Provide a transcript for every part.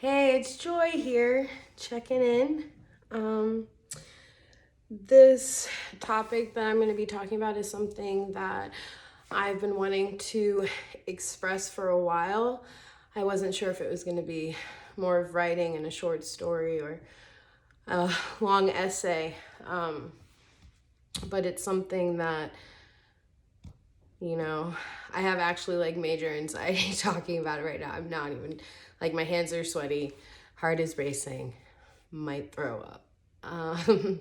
Hey, it's Joy here, checking in. Um, this topic that I'm going to be talking about is something that I've been wanting to express for a while. I wasn't sure if it was going to be more of writing in a short story or a long essay, but it's something that, I have actually like major anxiety talking about it right now. I'm not even, like, my hands are sweaty, heart is racing, might throw up. Um,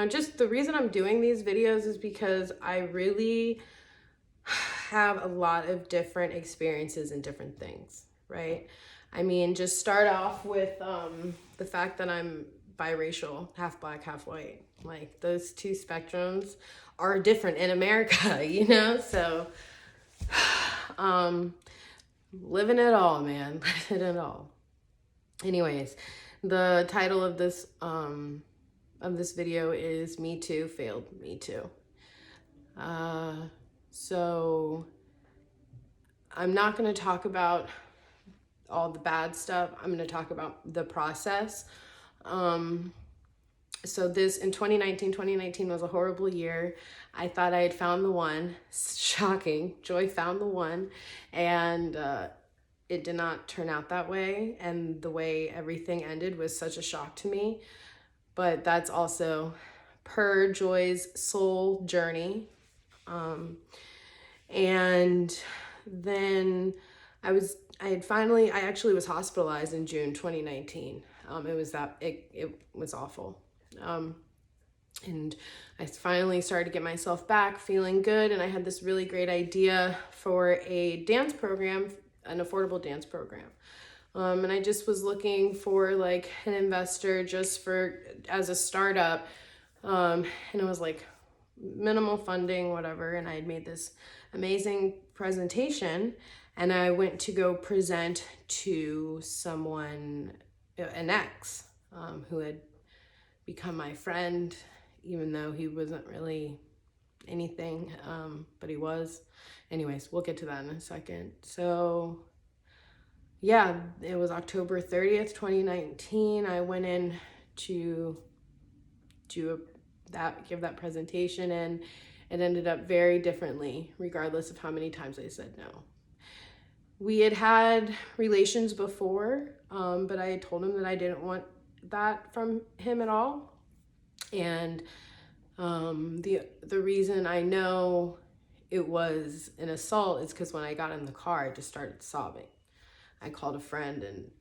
just the reason I'm doing these videos is because I really have a lot of different experiences and different things, right? I mean, just start off with the fact that I'm biracial, half black, half white. Like, those two spectrums are different in America, So, um, living it all, man, living it all. Anyways, the title of this video is "Me Too Failed Me Too." So I'm not going to talk about all the bad stuff. I'm going to talk about the process. So this in 2019 was a horrible year. I thought I had found the one. Shocking. Joy found the one. And it did not turn out that way. And the way everything ended was such a shock to me. But that's also per Joy's soul journey. And then I actually was hospitalized in June 2019. It was awful. And I finally started to get myself back feeling good. And I had this really great idea for a dance program, an affordable dance program. And I just was looking for like an investor as a startup. And it was like minimal funding, whatever. And I had made this amazing presentation, and I went to go present to someone, an ex, who had become my friend, even though he wasn't really anything, but he was. Anyways, we'll get to that in a second. So yeah, it was October 30th, 2019. I went in to give that presentation, and it ended up very differently, regardless of how many times I said no. We had relations before, but I had told him that I didn't want that from him at all. And the reason I know it was an assault is because when I got in the car, I just started sobbing. I called a friend, and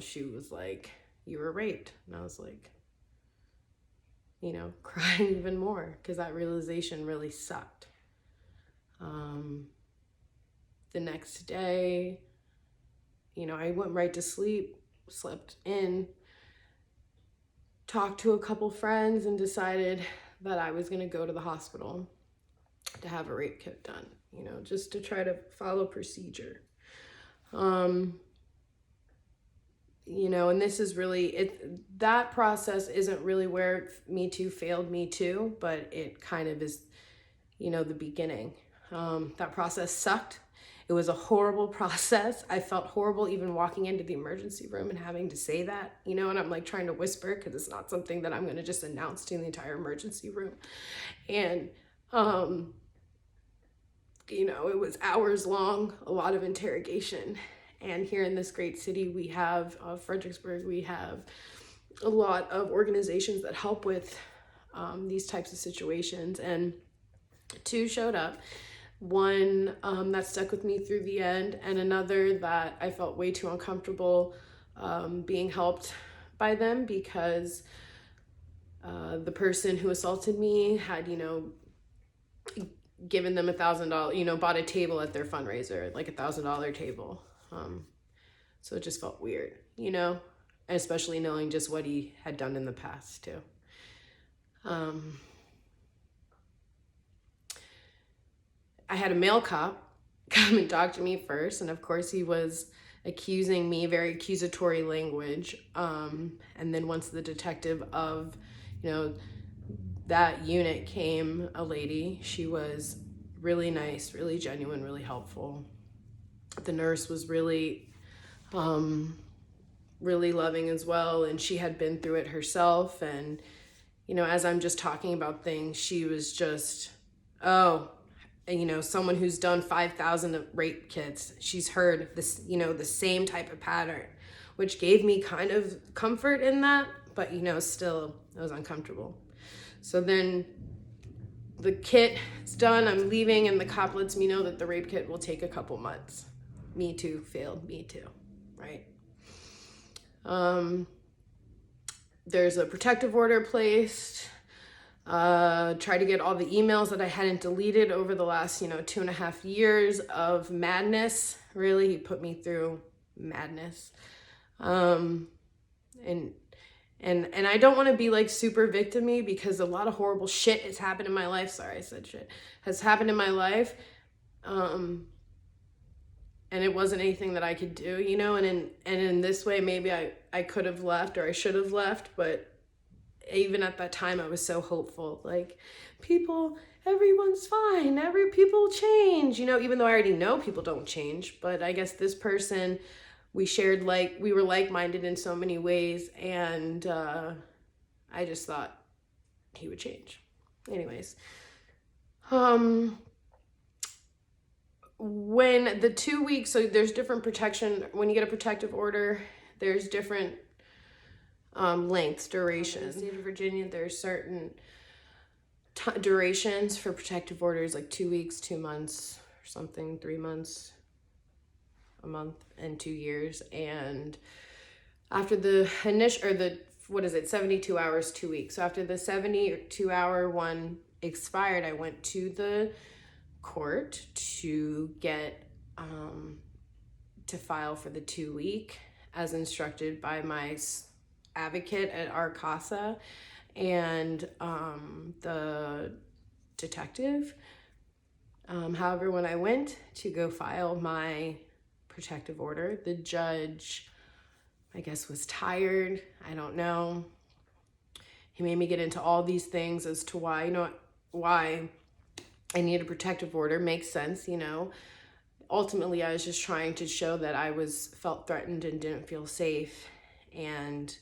she was like, "You were raped," and I was like, crying even more because that realization really sucked. The next day, I went right to sleep, slept in, talked to a couple friends, and decided that I was going to go to the hospital to have a rape kit done, just to try to follow procedure. And this is really that process isn't really where Me Too failed Me Too, but it kind of is, the beginning. That process sucked. It was a horrible process. I felt horrible even walking into the emergency room and having to say that, and I'm like trying to whisper because it's not something that I'm going to just announce to the entire emergency room. And, it was hours long, a lot of interrogation. And here in this great city, we have Fredericksburg, we have a lot of organizations that help with these types of situations. And two showed up. One that stuck with me through the end, and another that I felt way too uncomfortable being helped by them because the person who assaulted me had, given them $1,000, bought a table at their fundraiser, like $1,000 table. So it just felt weird, especially knowing just what he had done in the past too. I had a male cop come and talk to me first, and of course he was accusing me, very accusatory language. And then once the detective of, that unit came, a lady, she was really nice, really genuine, really helpful. The nurse was really, really loving as well. And she had been through it herself. And, you know, as I'm just talking about things, she was just, oh, and, you know, someone who's done 5,000 rape kits, she's heard this, you know, the same type of pattern, which gave me kind of comfort in that, but, you know, still it was uncomfortable. So then the kit is done, I'm leaving, and the cop lets me know that the rape kit will take a couple months. Me too, failed, me too, right? There's a protective order placed. Try to get all the emails that I hadn't deleted over the last, you know, 2.5 years of madness. Really, he put me through madness. And I don't want to be like super victim-y, because a lot of horrible shit has happened in my life. Sorry, I said shit. Has happened in my life. And it wasn't anything that I could do, you know, and in this way, maybe I could have left, or I should have left, but even at that time, I was so hopeful. Like, everyone's fine. People change, you know, even though I already know people don't change. But I guess this person, we were like-minded in so many ways. And I just thought he would change. Anyways, when the 2 weeks, so there's different protection. When you get a protective order, there's different lengths, durations. In the state of Virginia, there's certain durations for protective orders, like 2 weeks, 2 months, or something, 3 months, a month, and 2 years. And after the initial, or the, 72 hours, 2 weeks. So after the 72-hour one expired, I went to the court to get to file for the 2 week, as instructed by my advocate at our CASA and the detective. However, when I went to go file my protective order, the judge, I guess, was tired. I don't know. He made me get into all these things as to why, you know, why I need a protective order. Makes sense, you know. Ultimately, I was just trying to show that I felt threatened and didn't feel safe. And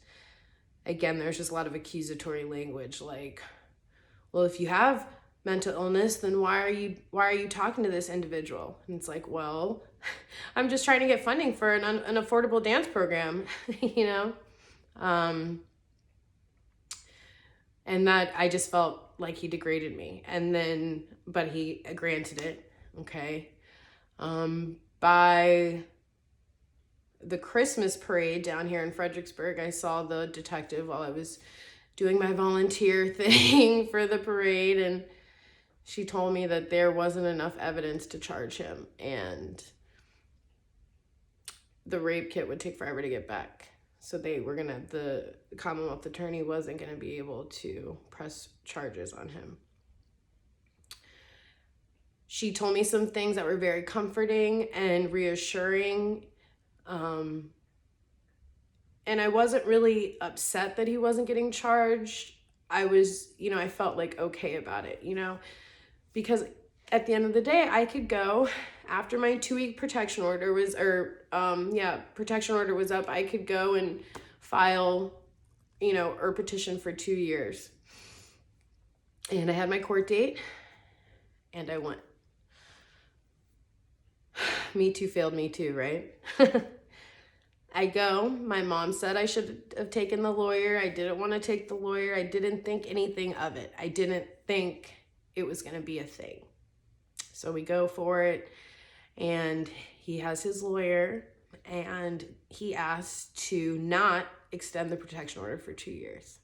again, there's just a lot of accusatory language, like, well, if you have mental illness, then why are you talking to this individual? And it's like, well, I'm just trying to get funding for an affordable dance program, you know? And that, I just felt like he degraded me. And then, but he granted it, okay? By the Christmas parade down here in Fredericksburg, I saw the detective while I was doing my volunteer thing for the parade, and she told me that there wasn't enough evidence to charge him, and the rape kit would take forever to get back. So the Commonwealth attorney wasn't gonna be able to press charges on him. She told me some things that were very comforting and reassuring. And I wasn't really upset that he wasn't getting charged. I was, you know, I felt like okay about it, you know, because at the end of the day, I could go after my 2 week protection order was, protection order was up. I could go and file, you know, or petition for 2 years. And I had my court date and I went. Me too failed me too, right? I go, my mom said I should have taken the lawyer. I didn't want to take the lawyer. I didn't think anything of it. I didn't think it was going to be a thing. So we go for it, and he has his lawyer, and he asked to not extend the protection order for 2 years.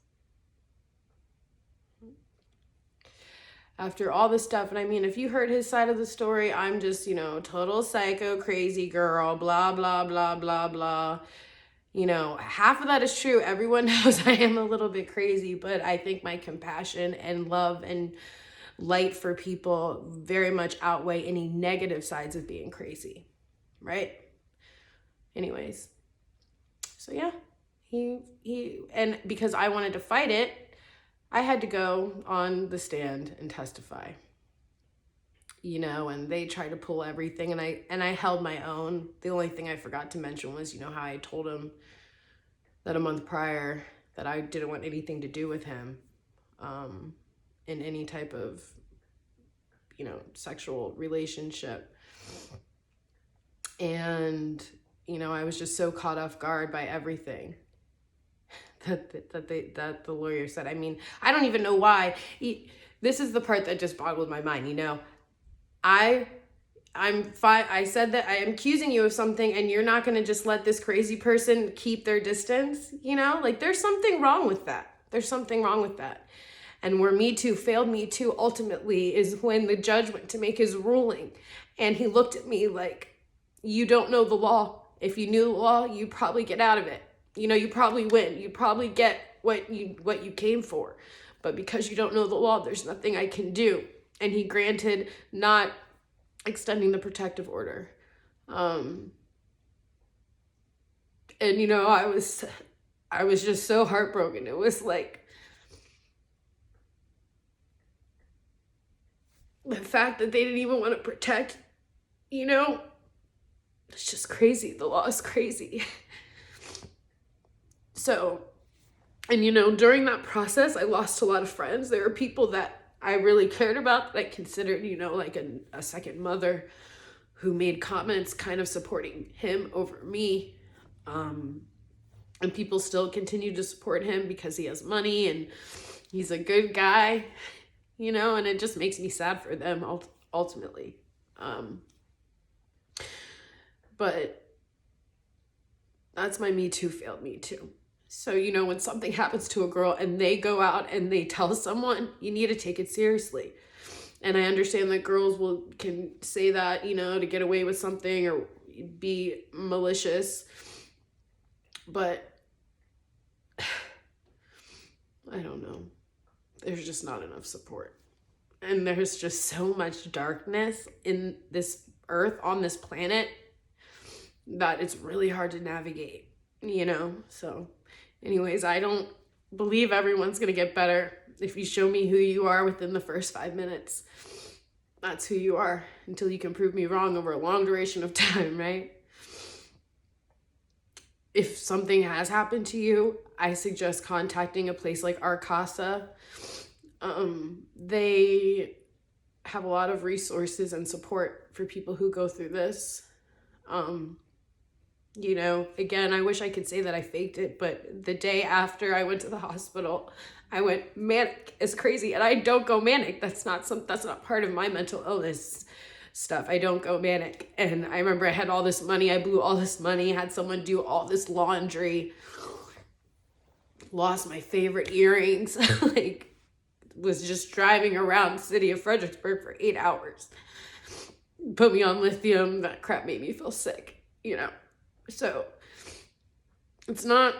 After all this stuff, and I mean, if you heard his side of the story, I'm just, you know, total psycho, crazy girl, blah, blah, blah, blah, blah. You know, half of that is true. Everyone knows I am a little bit crazy, but I think my compassion and love and light for people very much outweigh any negative sides of being crazy, right? Anyways, so yeah, and because I wanted to fight it, I had to go on the stand and testify. you know, and they tried to pull everything, and I held my own. The only thing I forgot to mention was, you know, how I told him that a month prior that I didn't want anything to do with him in any type of, you know, sexual relationship. And, you know, I was just so caught off guard by everything that the lawyer said. I mean, I don't even know why. This is the part that just boggled my mind, you know. I'm fine. I said that I am accusing you of something, and you're not going to just let this crazy person keep their distance, you know? Like, there's something wrong with that. There's something wrong with that. And where Me Too failed Me Too ultimately is when the judge went to make his ruling, and he looked at me like, you don't know the law. If you knew the law, you'd probably get out of it. You know, you probably win. You probably get what you came for. But because you don't know the law, there's nothing I can do. And he granted not extending the protective order. And, you know, I was just so heartbroken. It was like, the fact that they didn't even want to protect, you know, it's just crazy. The law is crazy. So, and, you know, during that process, I lost a lot of friends. There were people that I really cared about, that I considered, you know, like a second mother, who made comments kind of supporting him over me. And people still continue to support him because he has money and he's a good guy, you know, and it just makes me sad for them ultimately. But that's my Me Too failed Me Too. So, you know, when something happens to a girl and they go out and they tell someone, you need to take it seriously. And I understand that girls can say that, you know, to get away with something or be malicious. But I don't know. There's just not enough support. And there's just so much darkness in this earth, on this planet, that it's really hard to navigate, you know? So anyways, I don't believe everyone's going to get better. If you show me who you are within the first 5 minutes, that's who you are, until you can prove me wrong over a long duration of time, right? If something has happened to you, I suggest contacting a place like Arcasa. They have a lot of resources and support for people who go through this. You know, again, I wish I could say that I faked it, but the day after I went to the hospital, I went manic. It's crazy. And I don't go manic. That's not part of my mental illness stuff. I don't go manic. And I remember I had all this money. I blew all this money, had someone do all this laundry, lost my favorite earrings, like was just driving around the city of Fredericksburg for 8 hours. Put me on lithium. That crap made me feel sick, you know. So it's not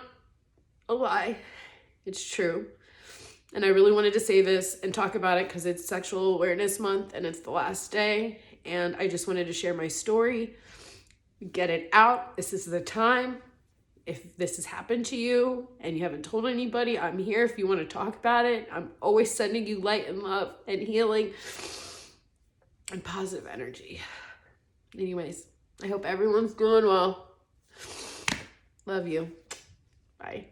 a lie. It's true. And I really wanted to say this and talk about it because it's Sexual Awareness Month and it's the last day. And I just wanted to share my story, get it out. This is the time. If this has happened to you and you haven't told anybody, I'm here if you want to talk about it. I'm always sending you light and love and healing and positive energy. Anyways, I hope everyone's doing well. Love you. Bye.